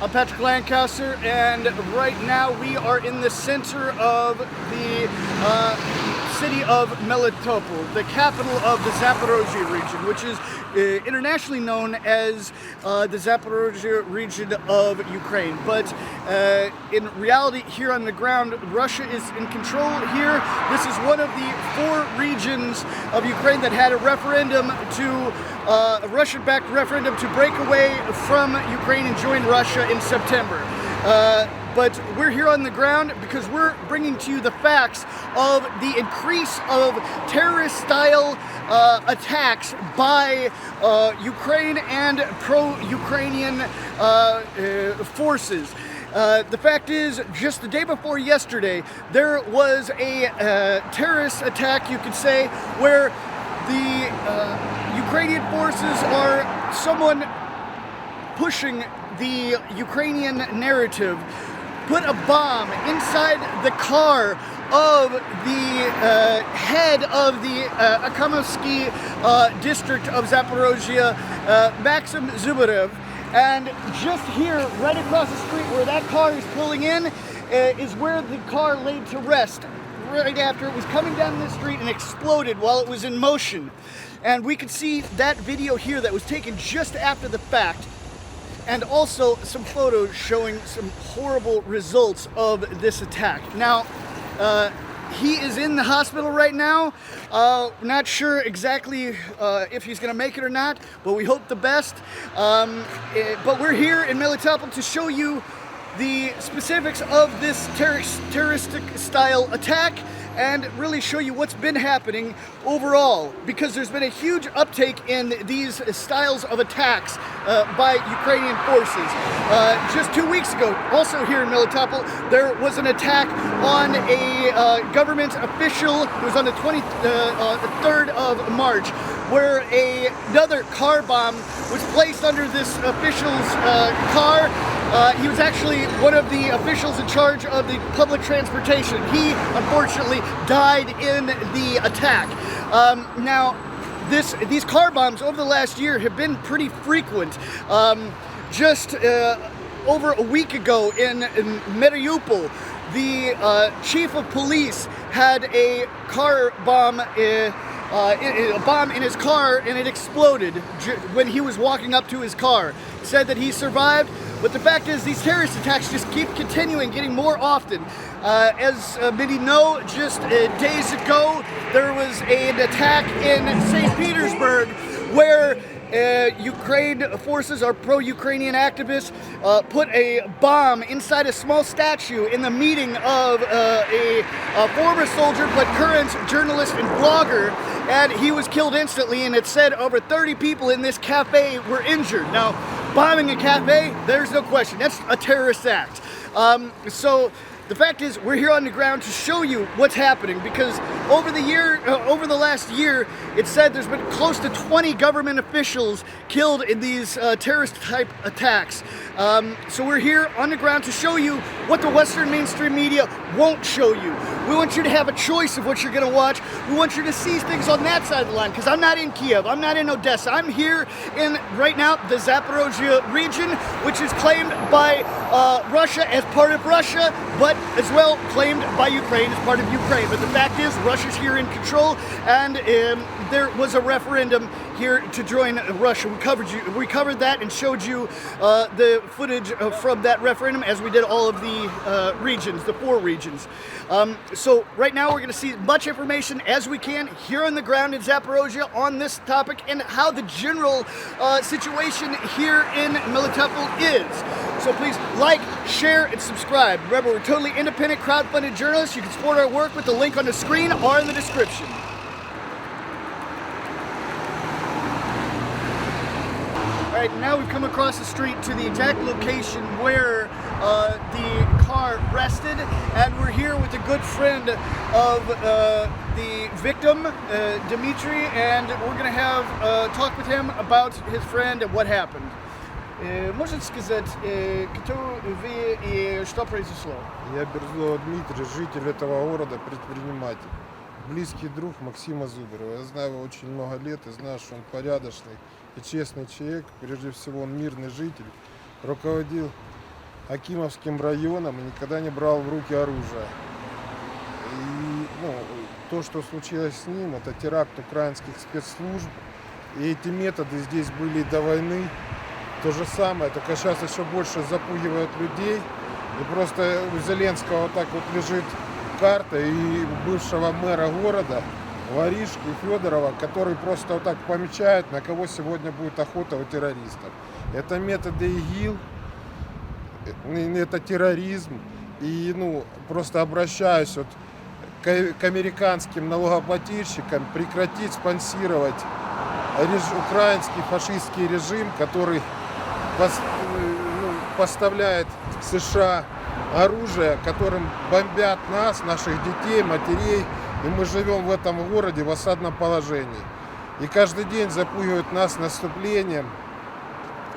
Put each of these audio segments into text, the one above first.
I'm Patrick Lancaster, and right now we are in the center of the city of Melitopol, the capital of the Zaporozhye region, which is internationally known as the Zaporozhye region of Ukraine. But in reality, here on the ground, Russia is in control here. This is one of the 4 regions of Ukraine that had a referendum a Russian-backed referendum to break away from Ukraine and join Russia in September. But we're here on the ground because we're bringing to you the facts of the increase of terrorist-style attacks by Ukraine and pro-Ukrainian forces. The fact is, just the day before yesterday, there was a terrorist attack, you could say, where the Ukrainian forces are someone pushing the Ukrainian narrative, put a bomb inside the car of the head of the Akhamovsky district of Zaporozhye, Maxim Zubarev. And just here, right across the street where that car is pulling in, is where the car laid to rest right after it was coming down the street and exploded while it was in motion. And we could see that video here that was taken just after the fact, and also some photos showing some horrible results of this attack. Now, he is in the hospital right now. Not sure exactly if he's going to make it or not, but we hope the best. But we're here in Melitopol to show you the specifics of this terroristic style attack and really show you what's been happening overall, because there's been a huge uptake in these styles of attacks by Ukrainian forces. Just 2 weeks ago, also here in Melitopol, there was an attack on a government official. It was on the 3rd of March, where another car bomb was placed under this official's car. He was actually one of the officials in charge of the public transportation. He, unfortunately, died in the attack. Now, these car bombs over the last year have been pretty frequent. Just over a week ago in Mariupol, the chief of police had a car bomb, a bomb in his car, and it exploded when he was walking up to his car. He said that he survived, but the fact is these terrorist attacks just keep continuing, getting more often. As many know, just days ago, there was an attack in St. Petersburg where Ukraine forces, or pro-Ukrainian activists, put a bomb inside a small statue in the meeting of a former soldier but current journalist and blogger, and he was killed instantly, and it said over 30 people in this cafe were injured. Now, bombing a cafe, there's no question, that's a terrorist act. So the fact is, we're here on the ground to show you what's happening, because over the last year, it said there's been close to 20 government officials killed in these terrorist-type attacks. So we're here on the ground to show you what the Western mainstream media won't show you. We want you to have a choice of what you're going to watch. We want you to see things on that side of the line, because I'm not in Kiev, I'm not in Odessa. I'm here in, right now, the Zaporozhye region, which is claimed by Russia as part of Russia, but as well claimed by Ukraine as part of Ukraine. But the fact is, Russia's here in control, and there was a referendum here to join Russia. We covered that and showed you the footage from that referendum, as we did all of the regions, the 4 regions. So right now we're going to see as much information as we can here on the ground in Zaporozhye on this topic and how the general situation here in Melitopol is. So please like, share, and subscribe. Remember, we're totally independent, crowdfunded journalists. You can support our work with the link on the screen or in the description. All right, now we've come across the street to the exact location where the car rested, and we're here with a good friend of the victim, Dmitry, and we're going to have a talk with him about his friend and what happened. Можете сказать, кто вы и что произошло? Я Берзлов Дмитрий, житель этого города, предприниматель. Близкий друг Максима Зубарева. Я знаю его очень много лет и знаю, что он порядочный и честный человек. Прежде всего, он мирный житель. Руководил Акимовским районом и никогда не брал в руки оружие. И то, что случилось с ним, это теракт украинских спецслужб. И эти методы здесь были до войны. То же самое, только сейчас еще больше запугивают людей. И просто у Зеленского вот так вот лежит карта и у бывшего мэра города Воришки Федорова, который просто вот так помечает, на кого сегодня будет охота у террористов. Это методы ИГИЛ, это терроризм. И просто обращаюсь вот к американским налогоплательщикам прекратить спонсировать украинский фашистский режим, который поставляет США оружие, которым бомбят нас, наших детей, матерей, и мы живем в этом городе в осадном положении. И каждый день запугивают нас наступлением.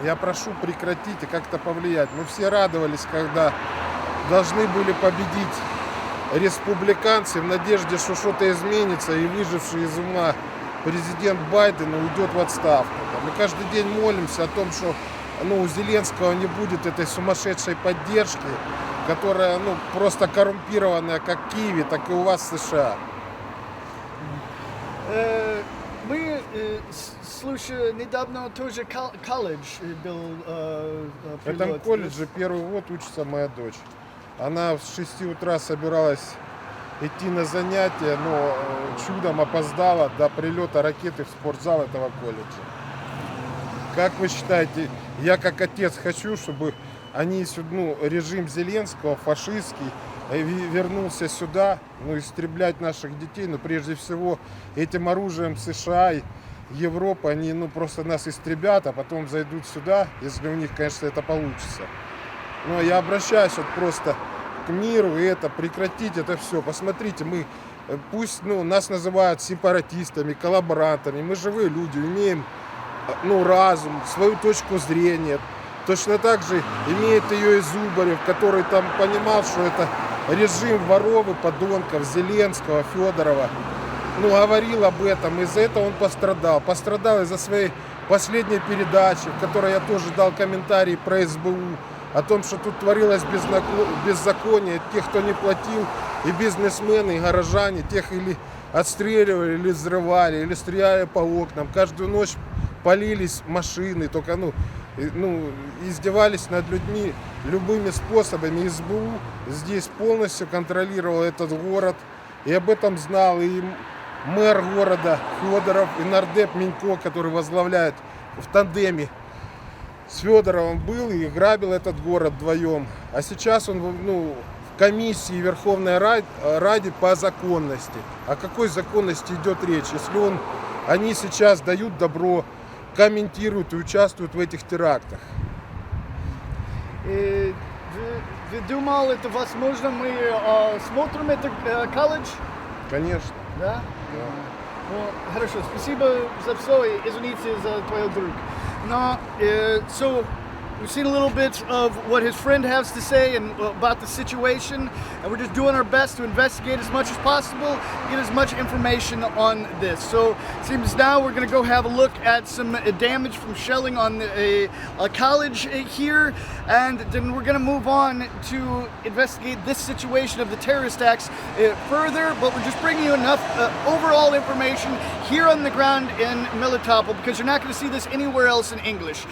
Я прошу прекратить и как-то повлиять. Мы все радовались, когда должны были победить республиканцы в надежде, что что-то изменится, и выживший из ума президент Байден уйдет в отставку. Мы каждый день молимся о том, что у Зеленского не будет этой сумасшедшей поддержки, которая просто коррумпированная как в Киеве, так и у вас в США. Мы, слушай, недавно тоже колледж был. В этом колледже первый год учится моя дочь. Она с 6 утра собиралась идти на занятия, но чудом опоздала до прилета ракеты в спортзал этого колледжа. Как вы считаете, я как отец хочу, чтобы режим Зеленского, фашистский, вернулся сюда, истреблять наших детей, но прежде всего этим оружием США и Европа, они просто нас истребят, а потом зайдут сюда, если у них, конечно, это получится. Но я обращаюсь просто к миру, и это прекратить это все. Посмотрите, пусть нас называют сепаратистами, коллаборантами, мы живые люди, имеем разум, свою точку зрения. Точно так же имеет ее и Зубарев, который там понимал, что это режим воров и подонков Зеленского, Федорова. Говорил об этом, из-за этого он пострадал. Пострадал из-за своей последней передачи, в которой я тоже дал комментарий про СБУ, о том, что тут творилось беззаконие, тех, кто не платил, и бизнесмены, и горожане, тех или отстреливали, или взрывали, или стреляли по окнам. Каждую ночь палились машины, только издевались над людьми любыми способами. СБУ здесь полностью контролировал этот город, и об этом знал и мэр города Федоров, и нардеп Минько, который возглавляет в тандеме с Федоровым, был и грабил этот город вдвоем. А сейчас он в комиссии Верховной Ради по законности. О какой законности идет речь, если они сейчас дают добро, комментируют и участвуют в этих терактах? Вы думал, это возможно, мы смотрим это колледж? Конечно. Да? Хорошо, спасибо за все и извините за твой друг. Но, so, we've seen a little bit of what his friend has to say and about the situation, and we're just doing our best to investigate as much as possible, get as much information on this. So it seems now we're going to go have a look at some damage from shelling on a college here, and then we're going to move on to investigate this situation of the terrorist attacks further, but we're just bringing you enough overall information here on the ground in Melitopol, because you're not going to see this anywhere else in English.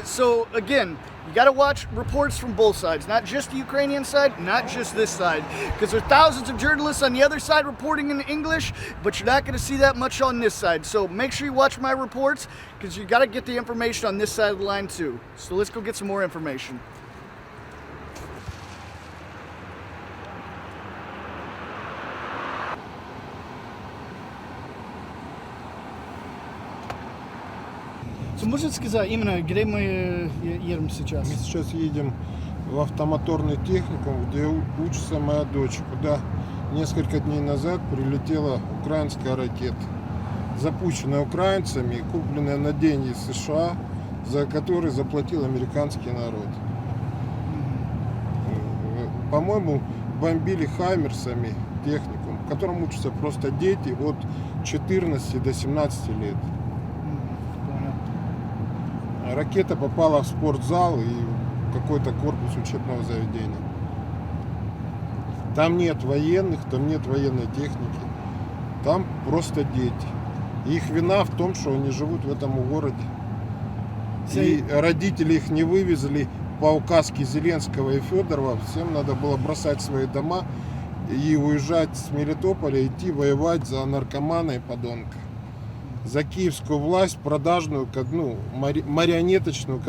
So again, you got to watch reports from both sides, not just the Ukrainian side, not just this side, because there's thousands of journalists on the other side reporting in English, but you're not going to see that much on this side. So make sure you watch my reports, because you got to get the information on this side of the line too. So let's go get some more information. Можете сказать именно, где мы едем сейчас? Мы сейчас едем в автомоторный техникум, где учится моя дочь, куда несколько дней назад прилетела украинская ракета, запущенная украинцами и купленная на деньги США, за которые заплатил американский народ. По-моему, бомбили хаймерсами техникум, в котором учатся просто дети от 14 до 17 лет. Ракета попала в спортзал, и какой-то корпус учебного заведения. Там нет военных, там нет военной техники. Там просто дети. И их вина в том, что они живут в этом городе. И родители их не вывезли по указке Зеленского и Федорова. Всем надо было бросать свои дома и уезжать с Мелитополя, идти воевать за наркомана и подонка. За киевскую власть, продажную, марионеточную,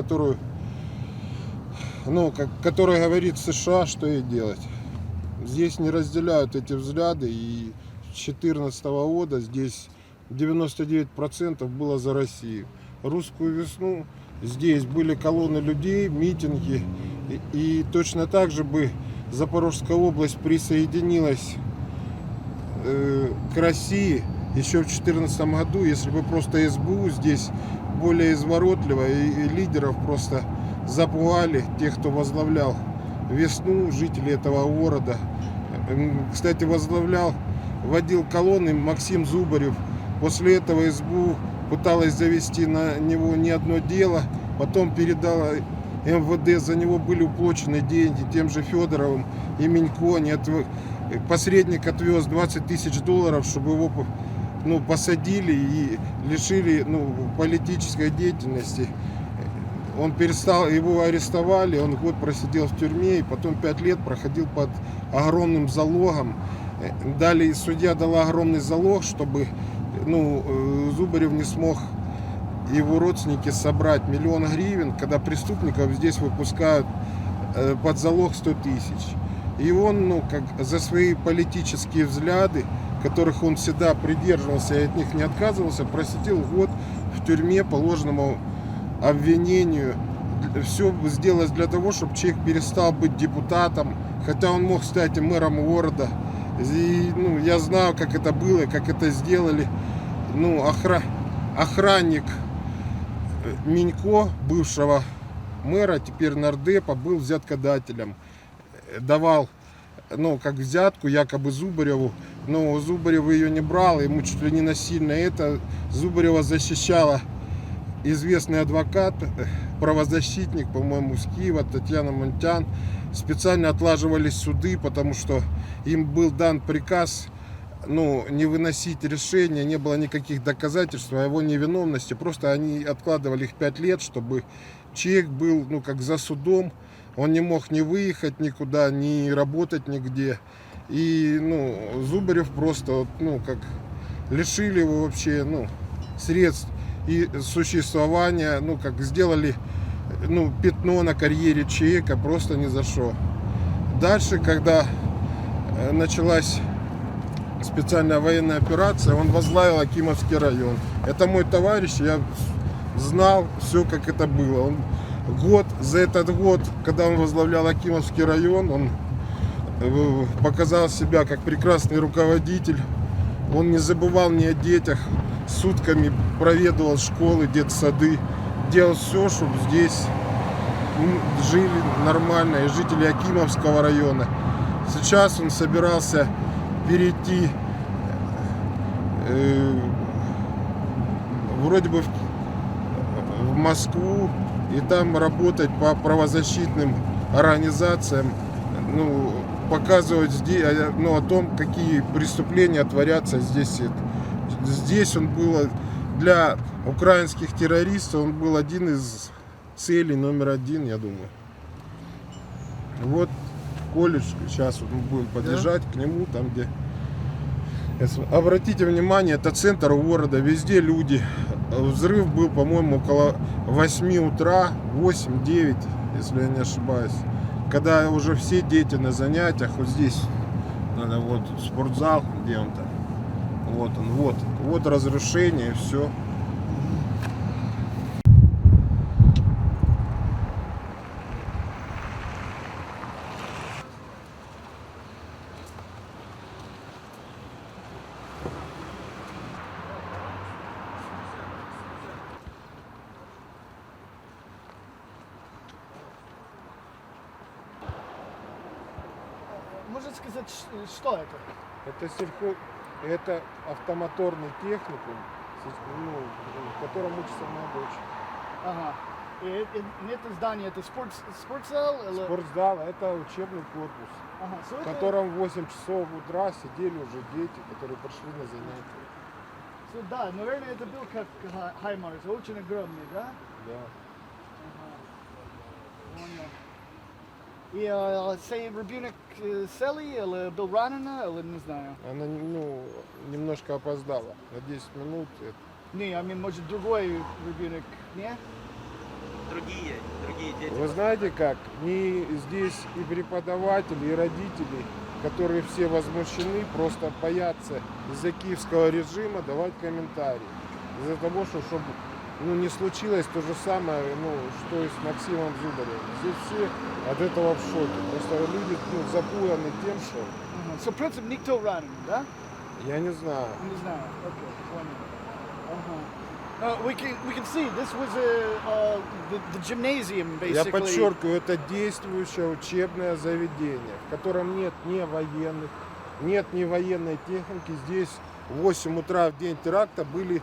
которая говорит США, что ей делать. Здесь не разделяют эти взгляды, и с 2014 года здесь 99% было за Россию. Русскую весну здесь были колонны людей, митинги, и точно так же бы Запорожская область присоединилась к России еще в 2014 году, если бы просто СБУ здесь более изворотливо и лидеров просто запугали, тех, кто возглавлял весну, жителей этого города. Кстати, водил колонны Максим Зубарев. После этого СБУ пыталась завести на него не одно дело, потом передала МВД, за него были уплачены деньги тем же Федоровым и Минько. Посредник отвез $20 000, чтобы его посадили и лишили политической деятельности. Он перестал, его арестовали, он год просидел в тюрьме, и потом 5 лет проходил под огромным залогом. Далее судья дала огромный залог, чтобы Зубарев не смог, его родственники, собрать 1 000 000 гривен, когда преступников здесь выпускают под залог 100 000. И он, за свои политические взгляды, которых он всегда придерживался и от них не отказывался, просидел год в тюрьме по ложному обвинению. Все сделалось для того, чтобы человек перестал быть депутатом, хотя он мог стать и мэром города. И, я знаю, как это было, как это сделали. Охранник Минько, бывшего мэра, теперь нардепа, был взяткодателем. Давал, взятку якобы Зубареву, но Зубарев ее не брал, ему чуть ли не насильно Зубарева защищала известный адвокат, правозащитник, по-моему, с Киева, Татьяна Монтян. Специально отлаживались суды, потому что им был дан приказ не выносить решения, не было никаких доказательств о его невиновности. Просто они откладывали их 5 лет, чтобы человек был за судом. Он не мог ни выехать никуда, ни работать нигде. И Зубарев просто лишили его вообще средств и существования, сделали пятно на карьере человека просто ни за что. Дальше, когда началась специальная военная операция, он возглавил Акимовский район. Это мой товарищ, я знал все, как это было. За этот год, когда он возглавлял Акимовский район, он показал себя как прекрасный руководитель. Он не забывал ни о детях, сутками проведывал школы, детсады, делал все, чтобы здесь жили нормально и жители Акимовского района. Сейчас он собирался перейти вроде бы в Москву и там работать по правозащитным организациям, показывать здесь, о том, какие преступления творятся здесь. Здесь он был для украинских террористов, он был один из целей номер 1, я думаю. Вот колледж, сейчас мы будем подъезжать к нему, там где... Обратите внимание, это центр города, везде люди. Взрыв был, по-моему, около 8 утра, 8-9, если я не ошибаюсь. Когда уже все дети на занятиях, вот здесь, вот спортзал, где он там, вот он, вот разрушение, все. Можно сказать, что это? Это автомоторный техникум, в котором учится моя дочь. Ага. Это здание, это спортзал? Или... Спортзал, это учебный корпус, Ага, so в это... котором в 8 часов утра сидели уже дети, которые пришли на занятия. So, да, наверное, это был как Хаймарс, очень огромный, да? Да. Понял. И сей ребенок Селли или был ранена, или не знаю? Она немножко опоздала на 10 минут. Не, может другой ребенок, не? Другие дети. Вы знаете как? Не здесь и преподаватели, и родители, которые все возмущены, просто боятся из-за киевского режима давать комментарии. Из-за того, что чтобы не случилось то же самое, что и с Максимом Зубаревым. Здесь все от этого в шоке. Просто люди запуганы тем, что... So, в принципе, никто ранен, да? Я не знаю. Не знаю. Окей, понял. We can see this was the gymnasium, basically. Я подчеркиваю, это действующее учебное заведение, в котором нет ни военных, нет ни военной техники. Здесь в 8 утра в день теракта были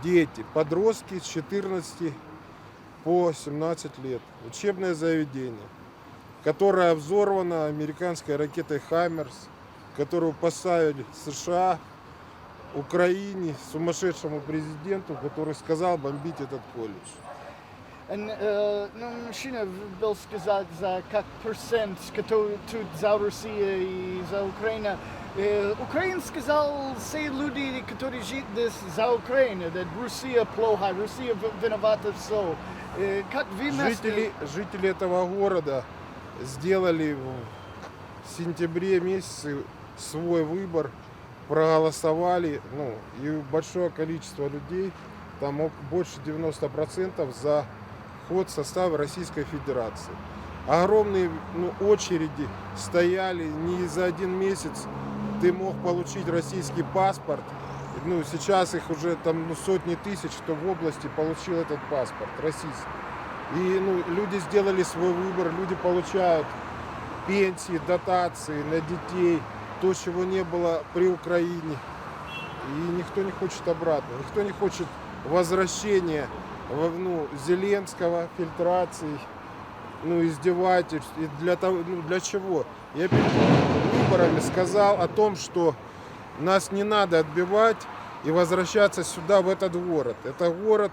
дети, подростки с 14 по 17 лет. Учебное заведение, которое взорвано американской ракетой «Хаймерс», которую поставили США, Украине, сумасшедшему президенту, который сказал бомбить этот колледж. Мужчина был сказать, за как процент, который тут за Россию и за Украину. Украин сказал, все люди, которые живут здесь за Украину, что Россия плохая, Россия виновата все. Как вы Жители этого города сделали в сентябре месяце свой выбор, проголосовали, и большое количество людей, там больше 90% за вход в состав Российской Федерации. Огромные очереди стояли, не за один месяц ты мог получить российский паспорт. Сейчас их уже там сотни тысяч, кто в области получил этот паспорт российский. И люди сделали свой выбор, люди получают пенсии, дотации на детей, то, чего не было при Украине. И никто не хочет обратно, никто не хочет возвращения Зеленского, фильтраций, издевательств. И для чего? Я перед выборами сказал о том, что нас не надо отбивать и возвращаться сюда, в этот город. Это город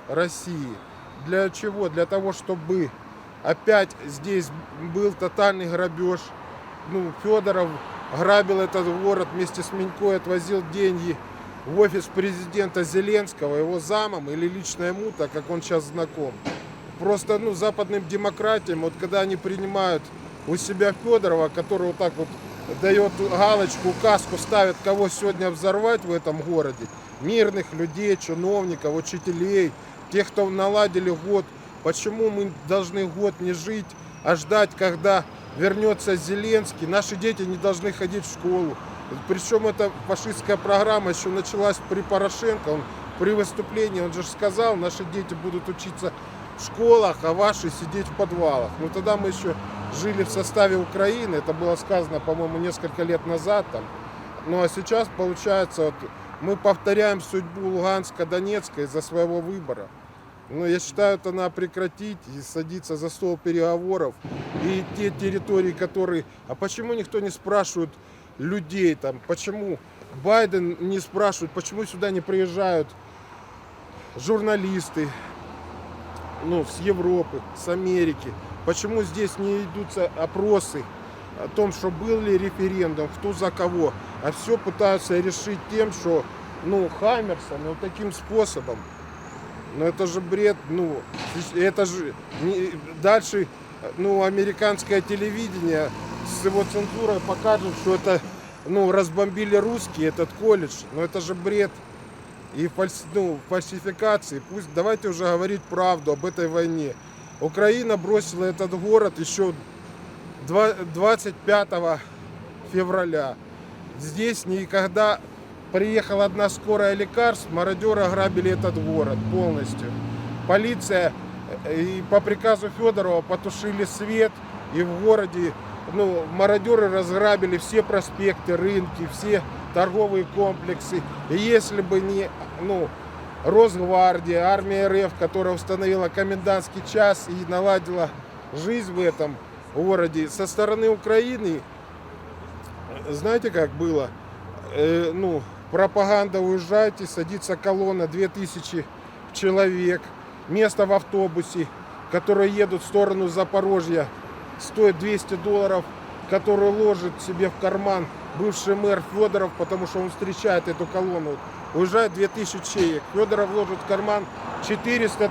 России. Для чего? Для того, чтобы опять здесь был тотальный грабеж. Федоров грабил этот город вместе с Минько, отвозил деньги в офис президента Зеленского, его замом или лично ему, так как он сейчас знаком. Просто западным демократиям, когда они принимают у себя Федорова, который вот так вот дает галочку, указку, ставит, кого сегодня взорвать в этом городе, мирных людей, чиновников, учителей, тех, кто наладили год. Почему мы должны год не жить, а ждать, когда вернется Зеленский? Наши дети не должны ходить в школу. Причем эта фашистская программа еще началась при Порошенко. Он при выступлении, он же сказал, наши дети будут учиться в школах, а ваши сидеть в подвалах. Тогда мы еще жили в составе Украины, это было сказано, по-моему, несколько лет назад. А сейчас, получается, мы повторяем судьбу Луганска, Донецка из-за своего выбора. Я считаю, это надо прекратить и садиться за стол переговоров. И те территории, которые... А почему никто не спрашивает людей там? Почему Байден не спрашивает? Почему сюда не приезжают журналисты с Европы, с Америки? Почему здесь не идутся опросы о том, что был ли референдум, кто за кого? А все пытаются решить тем, что Хаймерсом, таким способом. Это же бред, это же дальше, американское телевидение с его цензурой покажет, что это, разбомбили русские этот колледж, это же бред и фальсификации. Давайте уже говорить правду об этой войне. Украина бросила этот город еще 25 февраля. Здесь никогда... Приехала одна скорая лекарств, мародеры ограбили этот город полностью. Полиция и по приказу Федорова потушили свет, и в городе мародеры разграбили все проспекты, рынки, все торговые комплексы. И если бы не Росгвардия, армия РФ, которая установила комендантский час и наладила жизнь в этом городе. Со стороны Украины, знаете, как было? Пропаганда: уезжайте, садится колонна, 2000 человек. Место в автобусе, которые едут в сторону Запорожья, стоит $200, который ложит себе в карман бывший мэр Федоров, потому что он встречает эту колонну. Уезжает 2000 человек. Федоров ложит в карман $400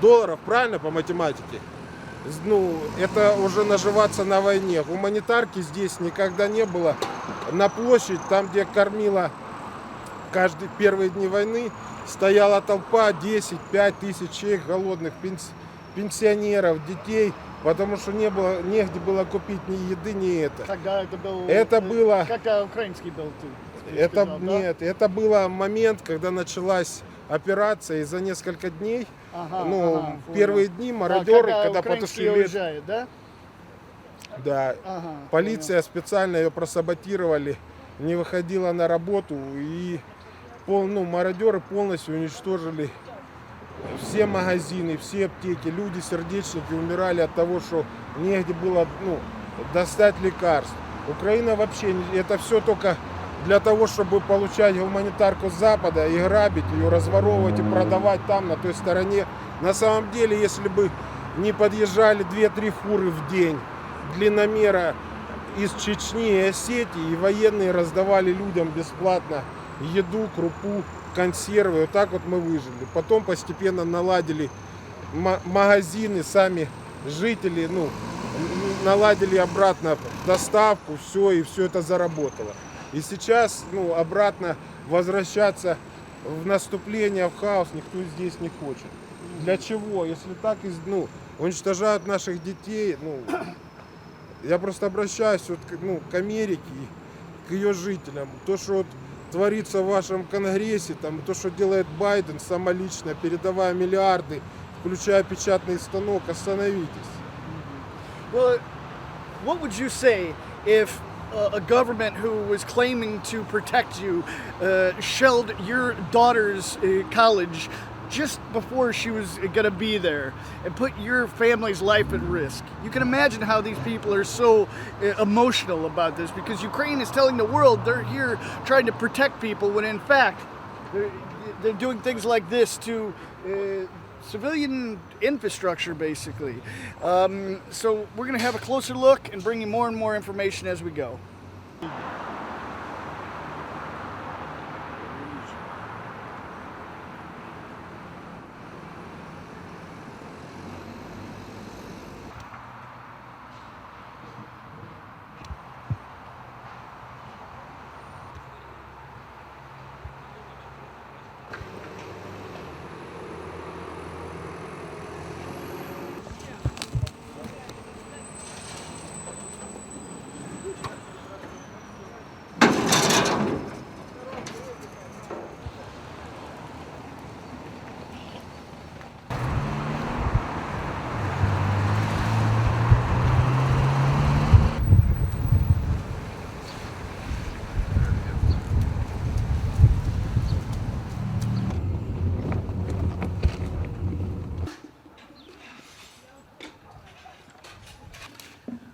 000, правильно, по математике? Это уже наживаться на войне. Гуманитарки здесь никогда не было. На площадь, там, где кормила каждые первые дни войны, стояла толпа 10-5 тысяч человек голодных, пенсионеров, детей, потому что негде было купить ни еды, ни это. Тогда это Это было... Когда украинский был Нет, это был момент, когда началась операция, и за несколько дней, первые дни мародеры, когда потушили... уезжают, да? Да, полиция специально ее просаботировали, не выходила на работу, и мародеры полностью уничтожили все магазины, все аптеки. Люди, сердечники, умирали от того, что негде было достать лекарств. Украина вообще, это все только для того, чтобы получать гуманитарку с Запада и грабить ее, разворовывать и продавать там, на той стороне. На самом деле, если бы не подъезжали 2-3 фуры в день длинномера из Чечни и Осетии, и военные раздавали людям бесплатно еду, крупу, консервы. Вот так вот мы выжили. Потом постепенно наладили магазины, сами жители, наладили обратно доставку, и все это заработало. И сейчас, обратно возвращаться в наступление, в хаос никто здесь не хочет. Для чего? Если так, уничтожают наших детей, я просто обращаюсь к Америке, к ее жителям. То, что творится в вашем Конгрессе, то, что делает Байден самолично, передавая миллиарды, включая печатный станок, остановитесь. Well, what would you say if a government who was claiming to protect you shelled your daughter's college just before she was going to be there and put your family's life at risk? You can imagine how these people are so emotional about this, because Ukraine is telling the world they're here trying to protect people when in fact they're doing things like this to civilian infrastructure, basically. So we're going to have a closer look and bring you more and more information as we go.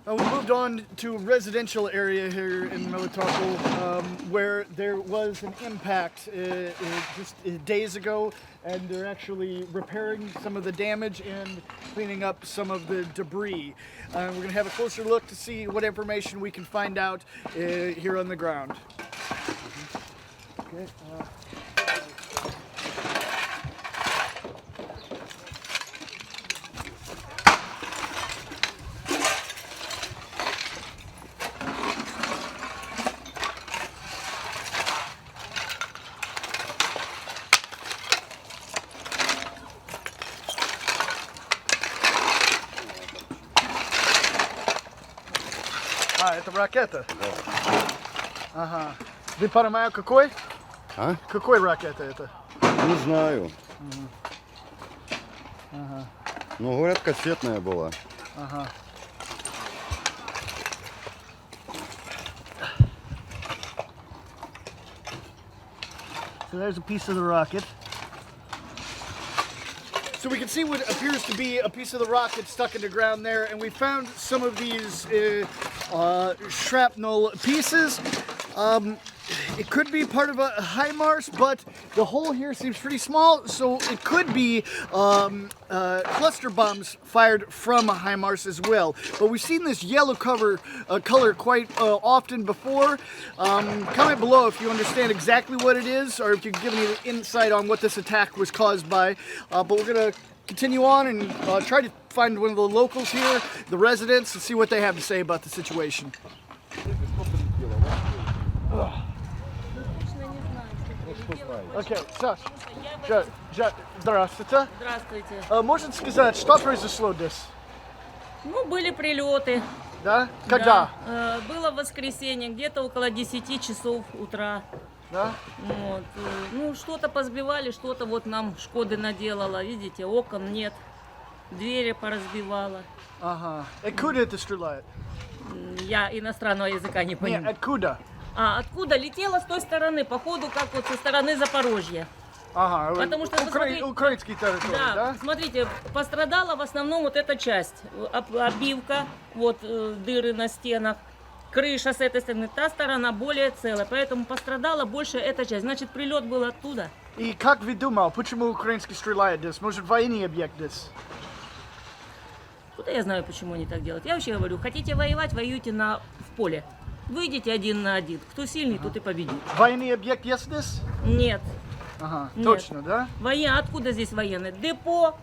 We moved on to a residential area here in Melitopol, where there was an impact just days ago, and they're actually repairing some of the damage and cleaning up some of the debris. We're going to have a closer look to see what information we can find out here on the ground. Okay. Это ракета? Да. Ага. Вы понимаете, какой? А? Какой ракета это? Не знаю. Ага. Но говорят, кассетная была. Ага. So there's a piece of the rocket. So we can see what appears to be a piece of the rocket stuck in the ground there, and we found some of these shrapnel pieces. It could be part of a HIMARS, but the hole here seems pretty small, so it could be cluster bombs fired from a HIMARS as well. But we've seen this yellow color quite often before. Comment below if you understand exactly what it is, or if you can give me an insight on what this attack was caused by. But we're going to continue on and try to find one of the locals here, the residents, and see what they have to say about the situation. Окей, Саш, здравствуйте. Здравствуйте. Можете сказать, что произошло здесь? Ну, были прилеты. Да? Когда? Да. Было в воскресенье, где-то около 10 часов утра. Да? Вот. Ну, что-то позбивали, что-то вот нам Шкоды наделала. Видите, окон нет, двери поразбивала. Ага. Откуда это стреляет? Я иностранного языка не Нет, понимаю. откуда? А откуда? Летела с той стороны, походу, как вот со стороны Запорожья. Ага. Потому что, посмотри- Украинский территорий, Да, да? смотрите, пострадала в основном вот эта часть. Обивка, вот дыры на стенах, крыша с этой стороны. Та сторона более целая, поэтому пострадала больше эта часть. Значит, прилет был оттуда. И как вы думал, почему украинский стреляет здесь? Может, военный объект здесь? Куда я знаю, почему они так делают? Я вообще говорю, хотите воевать, воюйте в поле. Выйдите 1 на 1. Кто сильный, тот и победит. Военный объект есть здесь? Нет. Ага, Нет. точно, да? Откуда здесь военные? Депо.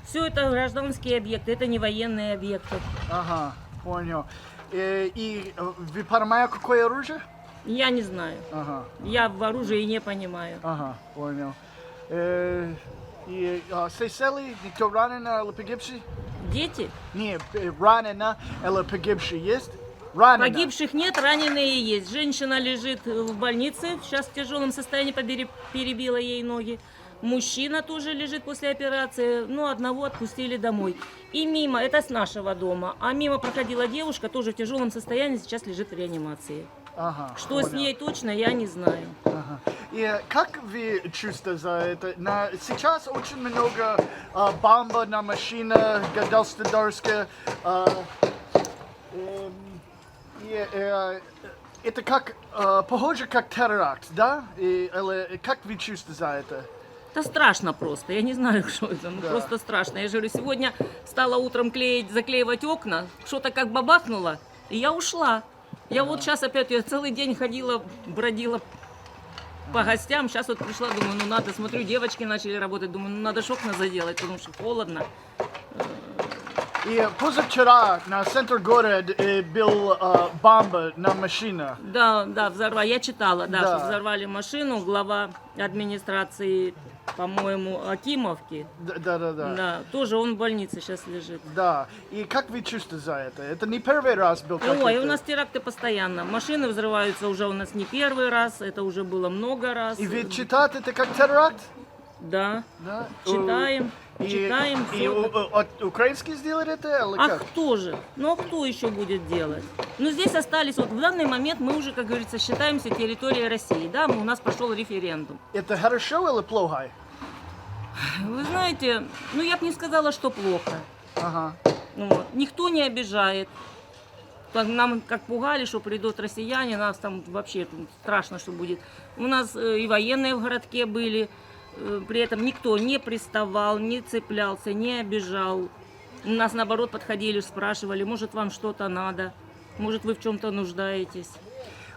Все это гражданские объекты, это не военные объекты. Ага, понял. И вы понимаете, какое оружие? Я не знаю. Ага, Я в оружии не понимаю. ага, понял. И Сейсели, никто ранен или погибший? Дети? Не, ранена или погибший есть? Ранена. Погибших нет, раненые есть. Женщина лежит в больнице, сейчас в тяжелом состоянии, перебила ей ноги. Мужчина тоже лежит после операции, но одного отпустили домой. И мимо, это с нашего дома, а мимо проходила девушка, тоже в тяжелом состоянии, сейчас лежит в реанимации. Ага, Что с понял. ней точно, я не знаю. Ага. И как вы чувствуете за это? Сейчас очень много бомба на машинах, государственная. Это как, похоже, как теракт, да? Или как вы чувствуете за это? Это страшно просто, я не знаю, что это, Да. просто страшно. Я же говорю, сегодня стала утром заклеивать окна, что-то как бабахнуло, и я ушла. Я вот сейчас опять, я целый день ходила, бродила по гостям, сейчас вот пришла, думаю, ну надо, смотрю, девочки начали работать, думаю, ну надо ж окна заделать, потому что холодно. И позавчера на центр города был бомба на машинах. Да, взорвали, я читала, да, Да. что взорвали машину, глава администрации, по-моему, Акимовки, Да. да, тоже он в больнице сейчас лежит. Да. И как вы чувствуете за это? Это не первый раз был. Ой, у нас теракты постоянно. Машины взрываются уже у нас не первый раз, это уже было много раз. И вы читаете это как теракт? Да, Да. читаем, читаем. И всё. украинские сделали это или А как? кто же? Ну а кто еще будет делать? Ну здесь остались, вот в данный момент мы уже, как говорится, считаемся территорией России, да, у нас прошел референдум. Это хорошо или плохо? Вы знаете, ну я бы не сказала, что плохо. Ага. Ну, вот. Никто не обижает. Нам как пугали, что придут россияне, нас там вообще страшно, что будет. У нас и военные в городке были, при этом никто не приставал, не цеплялся, не обижал. У нас наоборот подходили, спрашивали, может вам что-то надо, может вы в чем-то нуждаетесь.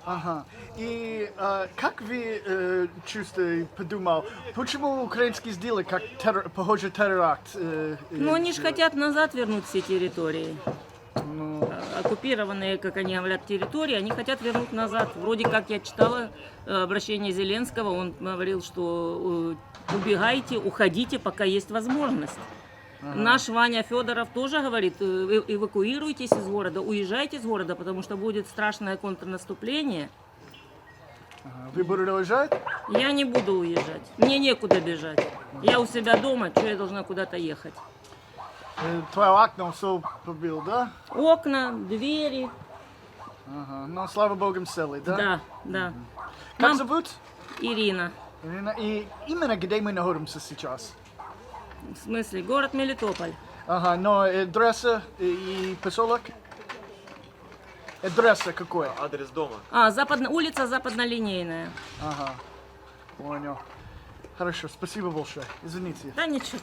Ага. И как вы чувствуете, подумал, почему украинские сделали как похоже теракт? Ну они же хотят назад вернуть все территории. Оккупированные, как они говорят, территории, они хотят вернуть назад. Вроде как я читала обращение Зеленского, он говорил, что убегайте, уходите, пока есть возможность. Наш Ваня Федоров тоже говорит, эвакуируйтесь из города, уезжайте из города, потому что будет страшное контрнаступление. Вы будете уезжать? Я не буду уезжать, мне некуда бежать. Я у себя дома, что я должна куда-то ехать? Твое окно все побил, да? Окна, двери, Ага. Ну, слава богу, целый, да? да. Как Мам, зовут? Ирина. И именно где мы находимся сейчас? В смысле, город Мелитополь. Ага, но адреса и поселок? Адреса какой? Адрес дома. Улица Западнолинейная. Ага, понял. Хорошо, спасибо большое. Извините. Да ничего.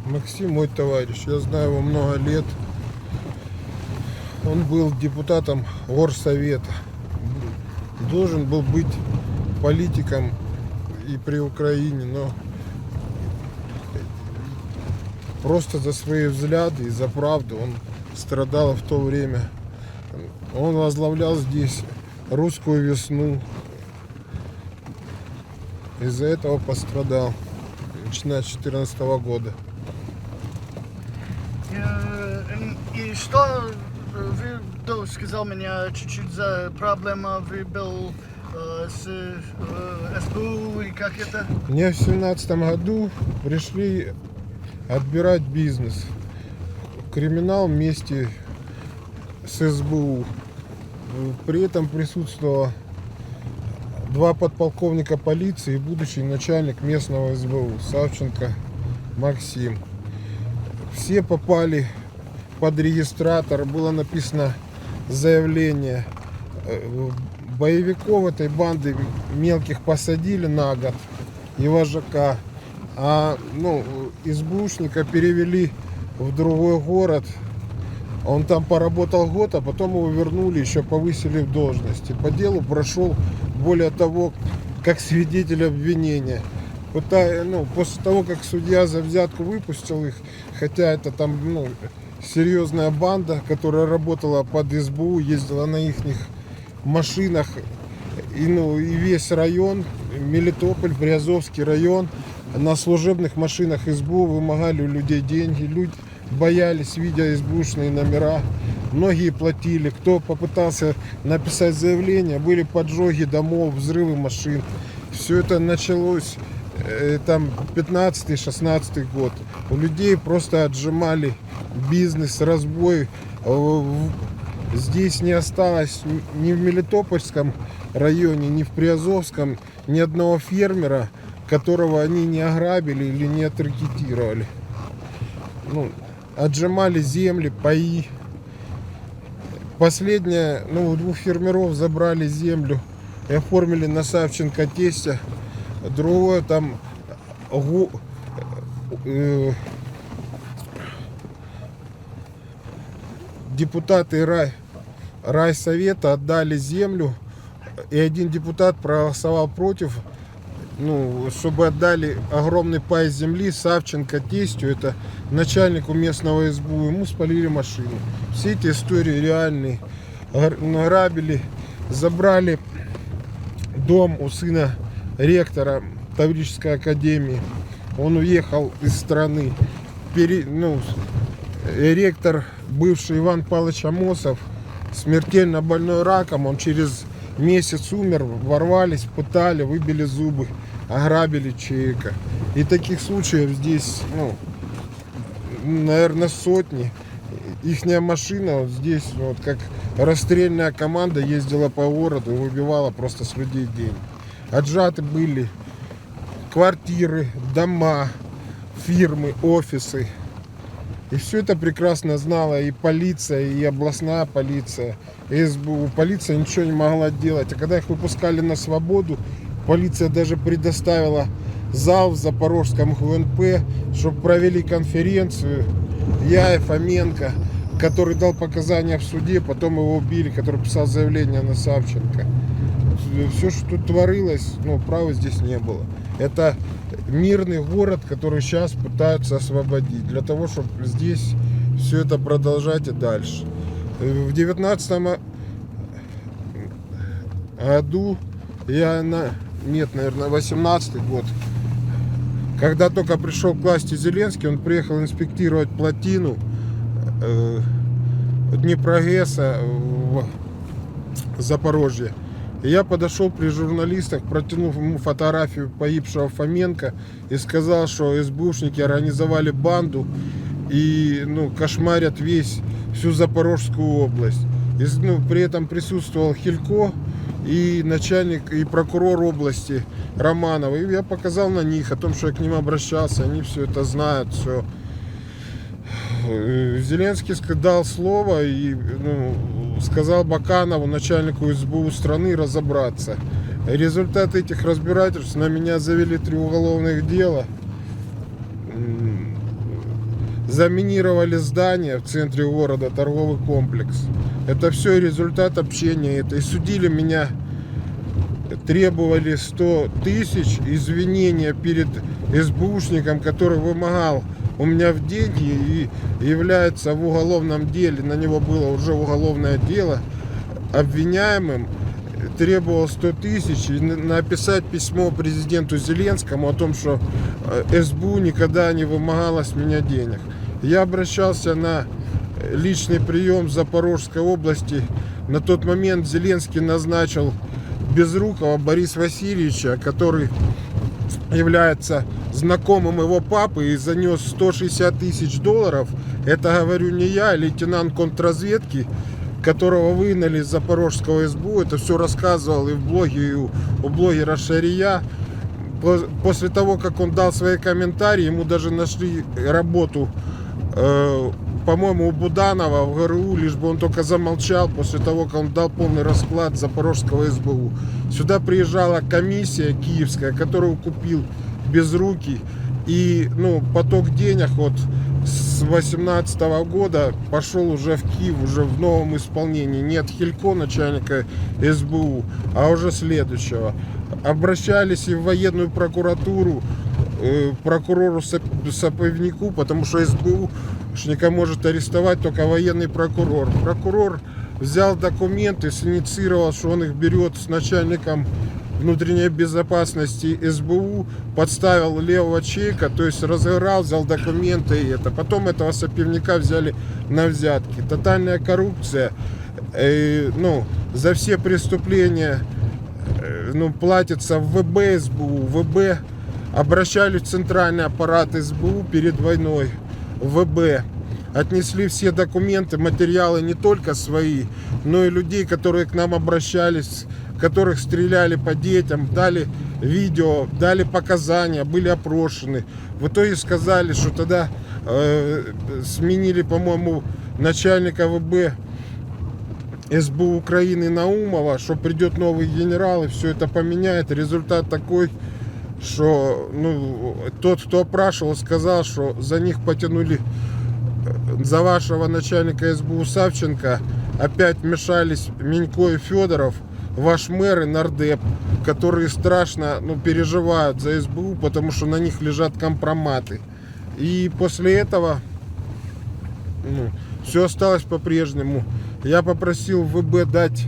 Максим мой товарищ, я знаю его много лет. Он был депутатом горсовета. Должен был быть политиком и при Украине, но просто за свои взгляды и за правду он страдал в то время. Он возглавлял здесь русскую весну. Из-за этого пострадал, начиная с 2014 года. И что вы сказал мне чуть-чуть за проблема вы был с СБУ и как это? Мне в 2017 году пришли отбирать бизнес. Криминал вместе с СБУ. При этом присутствовало 2 подполковника полиции и будущий начальник местного СБУ Савченко Максим. Все попали под регистратор, было написано заявление. Боевиков этой банды мелких посадили на год и вожака, а СБУшника перевели в другой город. Он там поработал год, а потом его вернули, еще повысили в должности. По делу прошел, более того, как свидетель обвинения. После того, как судья за взятку выпустил их, хотя это там серьезная банда, которая работала под СБУ, ездила на их машинах, и весь район, Мелитополь, Приазовский район, на служебных машинах СБУ вымогали у людей деньги. Люди боялись, видя СБУшные номера. Многие платили. Кто попытался написать заявление, были поджоги домов, взрывы машин. Все это началось там 15-16 год. У людей просто отжимали бизнес, разбой. Здесь не осталось ни в Мелитопольском районе, ни в Приазовском ни одного фермера, которого они не ограбили или не отрекетировали. Отжимали земли, паи. Последнее, у 2 фермеров забрали землю и оформили на Савченко тестя. Другое там депутаты райсовета отдали землю, и один депутат проголосовал против, чтобы отдали огромный пай земли Савченко тестю, это начальнику местного СБУ, ему спалили машину. Все эти истории реальные. Награбили, забрали дом у сына ректора Таврической академии. Он уехал из страны. Ректор, бывший Иван Павлович Амосов, смертельно больной раком, он через месяц умер, ворвались, пытали, выбили зубы, ограбили человека. И таких случаев здесь, наверное, сотни. Ихняя машина здесь, как расстрельная команда, ездила по городу и выбивала просто с людей деньги. Отжаты были квартиры, дома, фирмы, офисы. И все это прекрасно знала и полиция, и областная полиция, и СБУ. Полиция ничего не могла делать. А когда их выпускали на свободу, полиция даже предоставила зал в Запорожском ГУНП, чтобы провели конференцию. Я и Фоменко, который дал показания в суде, потом его убили, который писал заявление на Савченко. Все, что тут творилось, права здесь не было. Это мирный город, который сейчас пытаются освободить, для того, чтобы здесь все это продолжать и дальше. В 19 году, наверное, 18-й год, когда только пришел к власти Зеленский, он приехал инспектировать плотину Днепрогэса в Запорожье. И я подошел при журналистах, протянув ему фотографию погибшего Фоменко и сказал, что СБУшники организовали банду и кошмарят весь всю Запорожскую область. Ну, при этом присутствовал Хилько и начальник, и прокурор области Романов. И я показал на них о том, что я к ним обращался, они все это знают, все. Зеленский дал слово и сказал Баканову, начальнику СБУ страны, разобраться. Результат этих разбирательств: на меня завели 3 уголовных дела. Заминировали здание в центре города, торговый комплекс. Это все результат общения. И судили меня, требовали 100 тысяч извинения перед СБУшником, который вымогал у меня в деньги и является в уголовном деле. На него было уже уголовное дело. Обвиняемым требовал 100 тысяч и написать письмо президенту Зеленскому о том, что СБУ никогда не вымогала с меня денег. Я обращался на личный прием в Запорожской области. На тот момент Зеленский назначил Безрукова Бориса Васильевича, который является знакомым его папы, и занес 160 тысяч долларов. Это говорю не я, а лейтенант контрразведки, которого выгнали из Запорожского СБУ. Это все рассказывал и в блоге, и у блогера Шария. После того, как он дал свои комментарии, ему даже нашли работу, по-моему, у Буданова в ГРУ, лишь бы он только замолчал после того, как он дал полный расклад Запорожского СБУ. Сюда приезжала комиссия киевская, которую купил Безрукий. И поток денег с 2018 года пошел уже в Киев, уже в новом исполнении. Не от Хилько, начальника СБУ, а уже следующего. Обращались и в военную прокуратуру, прокурору Саповнику, потому что СБУшника может арестовать только военный прокурор. Прокурор взял документы, синициировал, что он их берет с начальником внутренней безопасности СБУ, подставил левого чека, то есть разыграл, взял документы и это. Потом этого Саповника взяли на взятки. Тотальная коррупция. За все преступления платится в ВБ СБУ. ВБ обращались в центральный аппарат СБУ перед войной. ВБ отнесли все документы, материалы не только свои, но и людей, которые к нам обращались, которых стреляли по детям, дали видео, дали показания, были опрошены. В итоге сказали, что тогда сменили, по-моему, начальника ВБ СБУ Украины Наумова, что придет новый генерал и все это поменяет. Результат такой, что тот, кто опрашивал, сказал, что за них потянули, за вашего начальника СБУ Савченко опять вмешались Минько и Федоров, ваш мэр и нардеп, которые страшно переживают за СБУ, потому что на них лежат компроматы. И после этого все осталось по-прежнему. Я попросил ВБ дать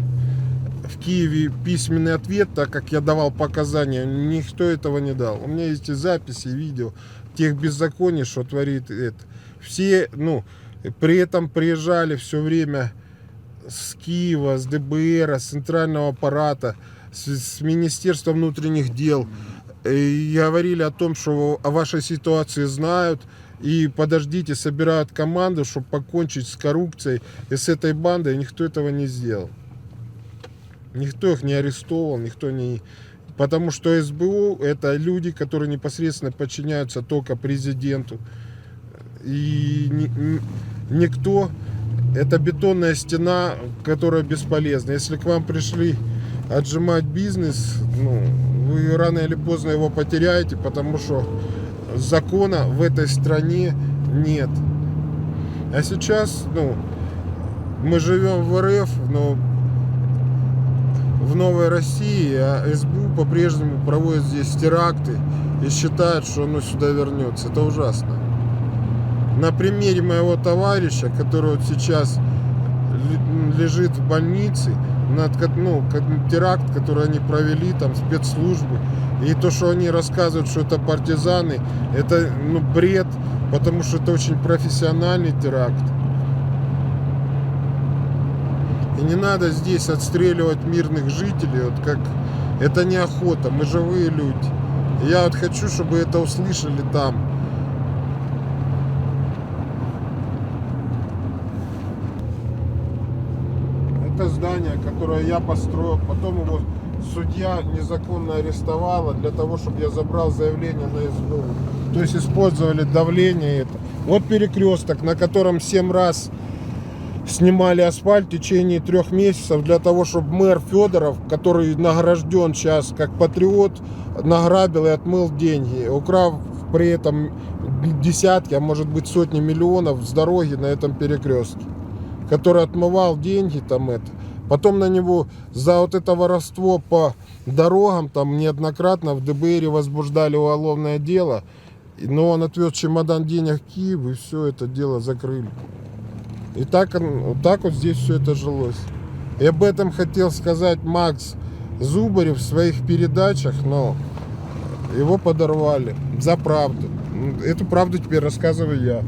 в Киеве письменный ответ, так как я давал показания. Никто этого не дал. У меня есть и записи, и видео тех беззаконий, что творит это. Все, при этом приезжали все время с Киева, с ДБР, с центрального аппарата, с Министерства внутренних дел. И говорили о том, что о вашей ситуации знают. И подождите, собирают команду, чтобы покончить с коррупцией и с этой бандой. Никто этого не сделал. Никто их не арестовал, никто не... Потому что СБУ — это люди, которые непосредственно подчиняются только президенту. И никто... Это бетонная стена, которая бесполезна. Если к вам пришли отжимать бизнес, вы рано или поздно его потеряете, потому что закона в этой стране нет. А сейчас, мы живем в РФ, но в Новой России, а СБУ по-прежнему проводит здесь теракты и считает, что оно сюда вернется. Это ужасно. На примере моего товарища, который сейчас лежит в больнице, теракт, который они провели, там спецслужбы, и то, что они рассказывают, что это партизаны, это бред, потому что это очень профессиональный теракт. И не надо здесь отстреливать мирных жителей, как это не охота, мы живые люди. И я хочу, чтобы это услышали там. которое я построил. Потом его судья незаконно арестовала для того, чтобы я забрал заявление на СБУ. То есть использовали давление это. Вот перекресток, на котором 7 раз снимали асфальт в течение 3 месяцев для того, чтобы мэр Федоров, который награжден сейчас как патриот, награбил и отмыл деньги, украв при этом десятки, а может быть сотни миллионов с дороги на этом перекрестке, который отмывал деньги там это. Потом на него за вот это воровство по дорогам там неоднократно в ДБР возбуждали уголовное дело, но он отвез чемодан денег в Киев, и все это дело закрыли. И так, вот так вот здесь все это жилось. И об этом хотел сказать Макс Зубарев в своих передачах, но его подорвали за правду. Эту правду теперь рассказываю я.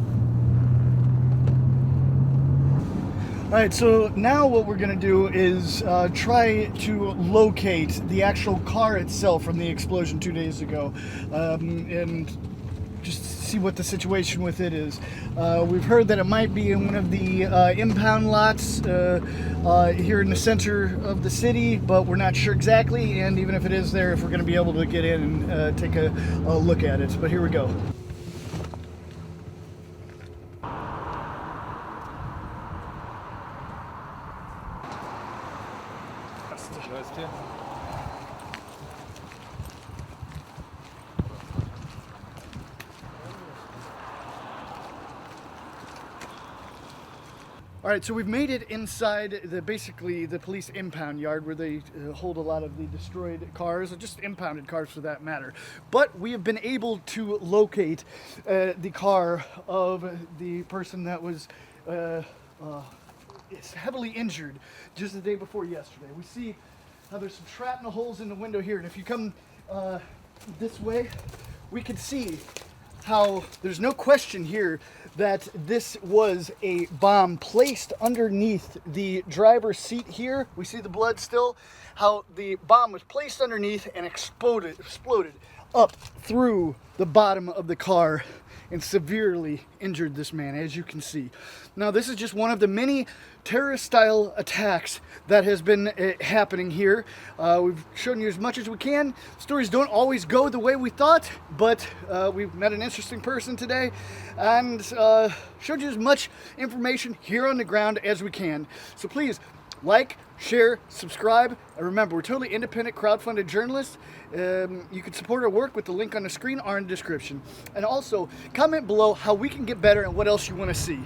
All right, so now what we're going to do is try to locate the actual car itself from the explosion 2 days ago, and just see what the situation with it is. We've heard that it might be in one of the impound lots here in the center of the city, but we're not sure exactly, and even if it is there, if we're going to be able to get in and take a look at it. But here we go. All right, so we've made it inside basically the police impound yard where they hold a lot of the destroyed cars, or just impounded cars for that matter. But we have been able to locate the car of the person that was heavily injured just the day before yesterday. We see how there's some shrapnel holes in the window here, and if you come this way, we can see how there's no question here that this was a bomb placed underneath the driver's seat here. We see the blood still, how the bomb was placed underneath and exploded up through the bottom of the car and severely injured this man, as you can see. Now, this is just one of the many terrorist-style attacks that has been happening here. We've shown you as much as we can. Stories don't always go the way we thought, but we've met an interesting person today and showed you as much information here on the ground as we can. So please, like, share, subscribe, and remember, we're totally independent, crowdfunded journalists. You can support our work with the link on the screen or in the description. And also, comment below how we can get better and what else you want to see.